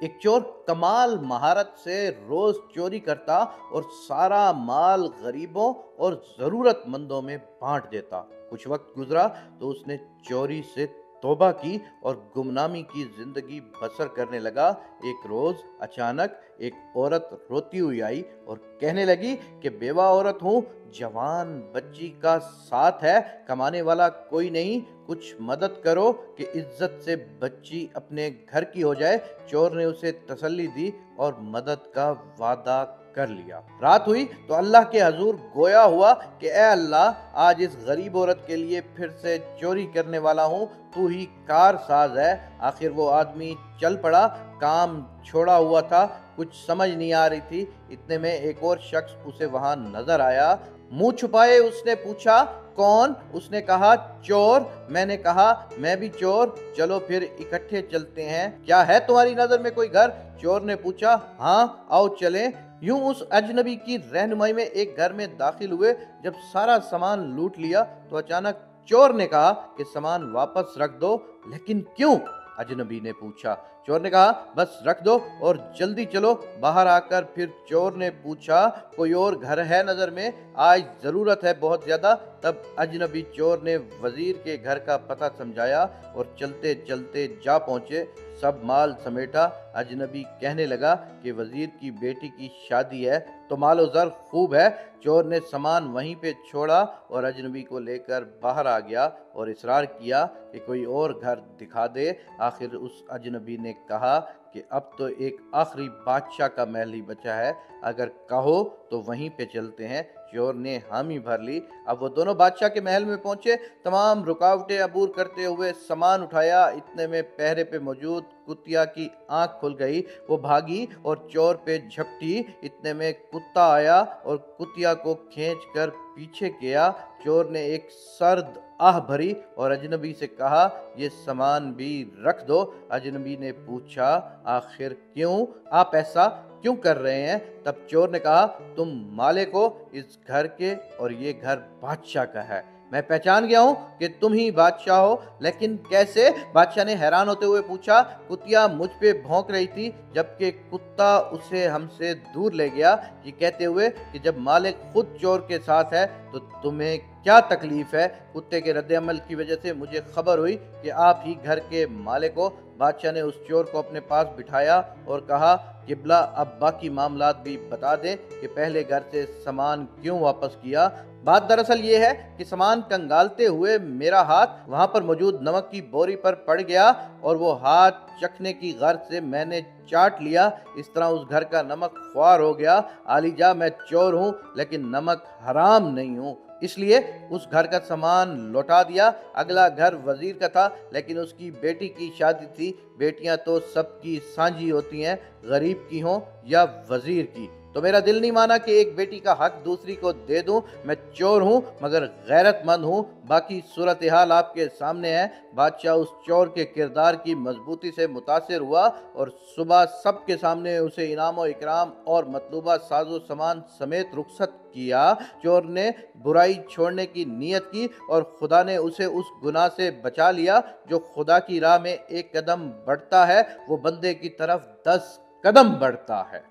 एक चोर कमाल महारत से रोज चोरी करता और सारा माल गरीबों और जरूरतमंदों में बांट देता। कुछ वक्त गुजरा तो उसने चोरी से तौबा की और गुमनामी की जिंदगी बसर करने लगा। एक रोज अचानक एक औरत रोती हुई आई और कहने लगी कि बेवा औरत हूँ, जवान बच्ची का साथ है, कमाने वाला कोई नहीं, कुछ मदद करो कि इज्जत से बच्ची अपने घर की हो जाए। चोर ने उसे तसल्ली दी और मदद का वादा कर लिया। रात हुई तो अल्लाह के हजूर गोया हुआ कि ए अल्लाह, आज इस गरीब औरत के लिए फिर से चोरी करने वाला हूँ, तू ही कार साज है। आखिर वो आदमी चल पड़ा, काम छोड़ा हुआ था, कुछ समझ नहीं आ रही थी। इतने में एक और शख्स उसे वहां नजर आया। मुंह छुपाए उसने पूछा, कौन? उसने कहा, चोर। मैंने कहा, मैं भी चोर, चलो फिर इकट्ठे चलते हैं। क्या है तुम्हारी नजर में कोई घर? चोर ने पूछा। हाँ, आओ चलें। यूं उस अजनबी की रहनुमाई में एक घर में दाखिल हुए। जब सारा सामान लूट लिया तो अचानक चोर ने कहा कि सामान वापस रख दो। लेकिन क्यों? अजनबी ने पूछा। चोर ने कहा, बस रख दो और जल्दी चलो। बाहर आकर फिर चोर ने पूछा, कोई और घर है नजर में? आज जरूरत है बहुत ज्यादा। तब अजनबी चोर ने वजीर के घर का पता समझाया और चलते चलते जा पहुंचे। सब माल समेटा। अजनबी कहने लगा कि वजीर की बेटी की शादी है तो मालो जर खूब है। चोर ने सामान वहीं पे छोड़ा और अजनबी को लेकर बाहर आ गया और इसरार किया कि कोई और घर दिखा दे। आखिर उस अजनबी ने कहा कि अब तो एक आखिरी बादशाह का महल ही बचा है, अगर कहो तो वहीं पे चलते हैं। चोर ने हामी भर ली। अब वो दोनों बादशाह के महल में पहुंचे। तमाम रुकावटें अबूर करते हुए सामान उठाया। इतने में पहरे पे मौजूद कुतिया की आंख खुल गई। वो भागी और चोर पे झपटी। इतने में कुत्ता आया और कुतिया को खींच कर पीछे किया। चोर ने एक सर्द आह भरी और अजनबी से कहा, ये सामान भी रख दो। अजनबी ने पूछा, आखिर क्यों? आप ऐसा क्यों कर रहे हैं? तब चोर ने कहा, तुम मालिक हो इस घर के और ये घर बादशाह का है। मैं पहचान गया हूं कि तुम ही बादशाह हो, लेकिन कैसे? बादशाह ने हैरान होते हुए पूछा। कुतिया मुझ पे भौंक रही थी जबकि कुत्ता उसे हमसे दूर ले गया, ये कहते हुए कि जब मालिक खुद चोर के साथ है तो तुम्हें क्या तकलीफ है? कुत्ते के रद्द-ए-अमल की वजह से मुझे खबर हुई कि आप ही घर के मालिक हो। बादशाह ने उस चोर को अपने पास बिठाया और कहा, किबला अब बाकी मामलात भी बता दें कि पहले घर से सामान क्यों वापस किया। बात दरअसल ये है कि सामान कंगालते हुए मेरा हाथ वहां पर मौजूद नमक की बोरी पर पड़ गया और वो हाथ चखने की गर्ज से मैंने चाट लिया। इस तरह उस घर का नमक ख्वार हो गया। आलीजा, मैं चोर हूँ लेकिन नमक हराम नहीं हूँ, इसलिए उस घर का सामान लौटा दिया। अगला घर वजीर का था लेकिन उसकी बेटी की शादी थी। बेटियां तो सबकी साझी होती हैं, गरीब की हो या वजीर की। तो मेरा दिल नहीं माना कि एक बेटी का हक दूसरी को दे दूं। मैं चोर हूं मगर गैरतमंद हूं। बाकी सूरत हाल आपके सामने है। बादशाह उस चोर के किरदार की मजबूती से मुतासिर हुआ और सुबह सबके सामने उसे इनाम और इकराम और मतलूबा साजो सामान समेत रुखसत किया। चोर ने बुराई छोड़ने की नीयत की और खुदा ने उसे उस गुनाह से बचा लिया। जो खुदा की राह में एक कदम बढ़ता है वो बंदे की तरफ 10 कदम बढ़ता है।